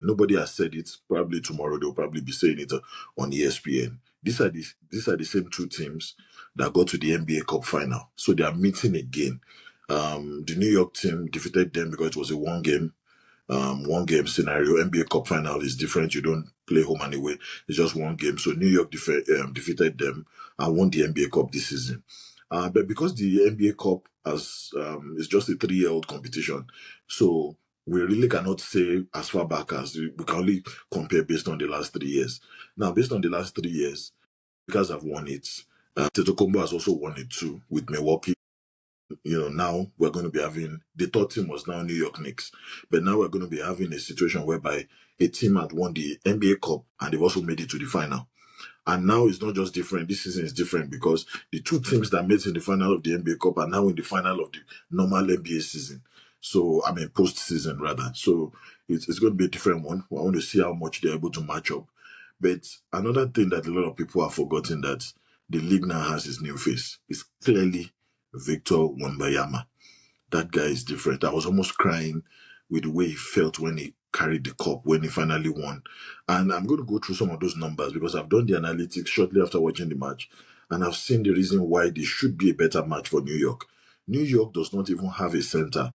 Nobody has said it. Probably tomorrow they'll probably be saying it on ESPN. These are the same two teams that got to the NBA Cup final. So they are meeting again. The New York team defeated them because it was a one game scenario. NBA Cup final is different. You don't play home and away. It's just one game. So New York defeated them and won the NBA Cup this season. But because the NBA Cup is just a 3-year-old competition, so we really cannot say as far back as we can only compare based on the last 3 years. Now, based on the last 3 years, Lakers have won it. Tetokumbo has also won it too with Milwaukee. Now we're going to be having the third team was now New York Knicks, but now we're going to be having a situation whereby a team had won the NBA Cup and they've also made it to the final. And now it's not just different. This season is different because the two teams that met in the final of the NBA Cup are now in the final of the normal NBA season. So, I mean, post-season rather. So, it's going to be a different one. I want to see how much they're able to match up. But another thing that a lot of people have forgotten that the league now has his new face is clearly Victor Wembanyama. That guy is different. I was almost crying with the way he felt when he carried the cup, when he finally won. And I'm going to go through some of those numbers because I've done the analytics shortly after watching the match. And I've seen the reason why this should be a better match for New York. New York does not even have a center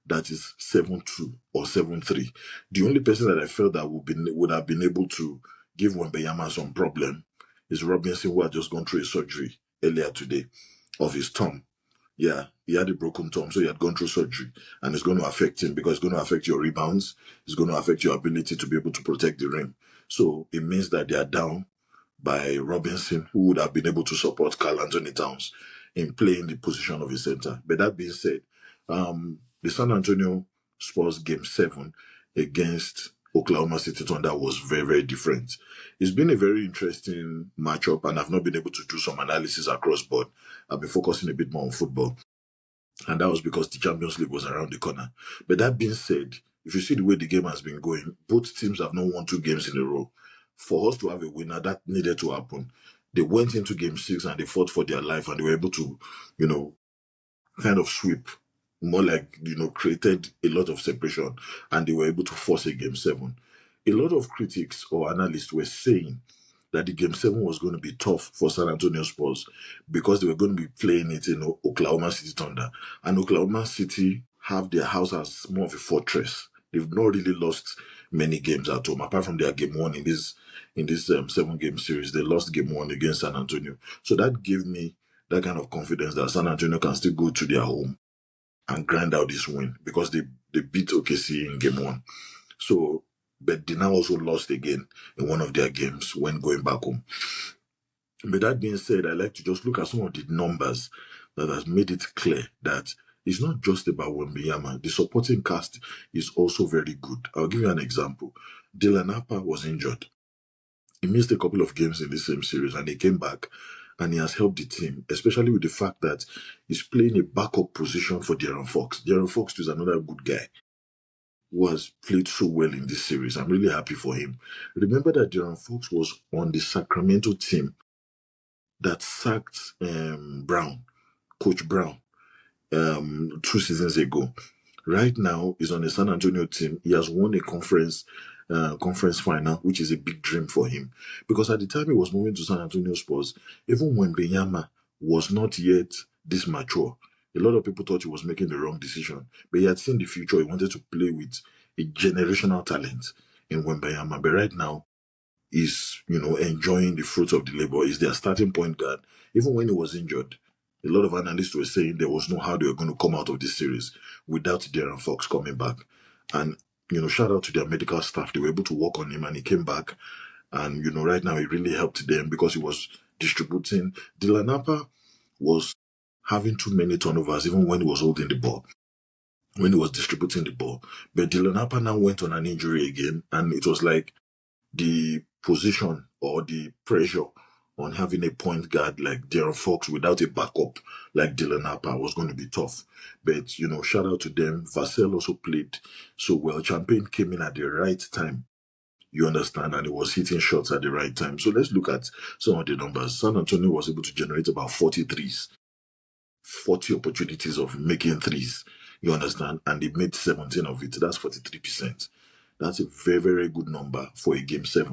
that is 7'2" or 7'3". The only person that I felt that would have been able to give Wembanyama some problem is Robinson, who had just gone through a surgery earlier today of his thumb. Yeah, he had a broken thumb, so he had gone through surgery, and it's going to affect him because it's going to affect your rebounds. It's going to affect your ability to be able to protect the rim. So it means that they are down by Robinson, who would have been able to support Carl Anthony Towns in playing the position of a center. But that being said, the San Antonio Spurs game 7 against Oklahoma City Thunder was very, very different. It's been a very interesting matchup, and I've not been able to do some analysis across board. I've been focusing a bit more on football, and that was because the Champions League was around the corner. But that being said, if you see the way the game has been going, both teams have not won 2 games in a row. For us to have a winner, that needed to happen. They went into game 6 and they fought for their life, and they were able to, kind of sweep, more like, created a lot of separation, and they were able to force a game 7. A lot of critics or analysts were saying that the game 7 was going to be tough for San Antonio Spurs because they were going to be playing it in Oklahoma City Thunder. And Oklahoma City have their house as more of a fortress. They've not really lost many games at home, apart from their game 1 in this 7-game series. They lost game 1 against San Antonio. So that gave me that kind of confidence that San Antonio can still go to their home and grind out this win because they beat OKC in game 1. So, but they now also lost again in one of their games when going back home. But that being said, I like to just look at some of the numbers that has made it clear that it's not just about Wembanyama. The supporting cast is also very good. I'll give you an example. Dylan Harper was injured. He missed a couple of games in the same series and he came back and he has helped the team, especially with the fact that he's playing a backup position for De'Aaron Fox. De'Aaron Fox is another good guy who has played so well in this series. I'm really happy for him. Remember that De'Aaron Fox was on the Sacramento team that sacked Coach Brown, 2 seasons ago. Right now, he's on the San Antonio team. He has won a conference final, which is a big dream for him. Because at the time he was moving to San Antonio Spurs, even when Benyama was not yet this mature, a lot of people thought he was making the wrong decision. But he had seen the future. He wanted to play with a generational talent in Wembanyama. But right now, he's enjoying the fruits of the labor. He's their starting point guard. Even when he was injured, a lot of analysts were saying there was no how they were going to come out of this series without De'Aaron Fox coming back. And shout out to their medical staff. They were able to work on him and he came back. And right now he really helped them because he was distributing. Dylan Harper was having too many turnovers even when he was holding the ball, when he was distributing the ball. But Dylan Harper now went on an injury again, and it was like the position or the pressure on having a point guard like De'Aaron Fox without a backup like Dylan Harper was going to be tough. But, shout out to them. Vassell also played so well. Champagne came in at the right time. You understand? And he was hitting shots at the right time. So let's look at some of the numbers. San Antonio was able to generate about 40 threes. 40 opportunities of making threes. You understand? And they made 17 of it. That's 43%. That's a very, very good number for a game 7.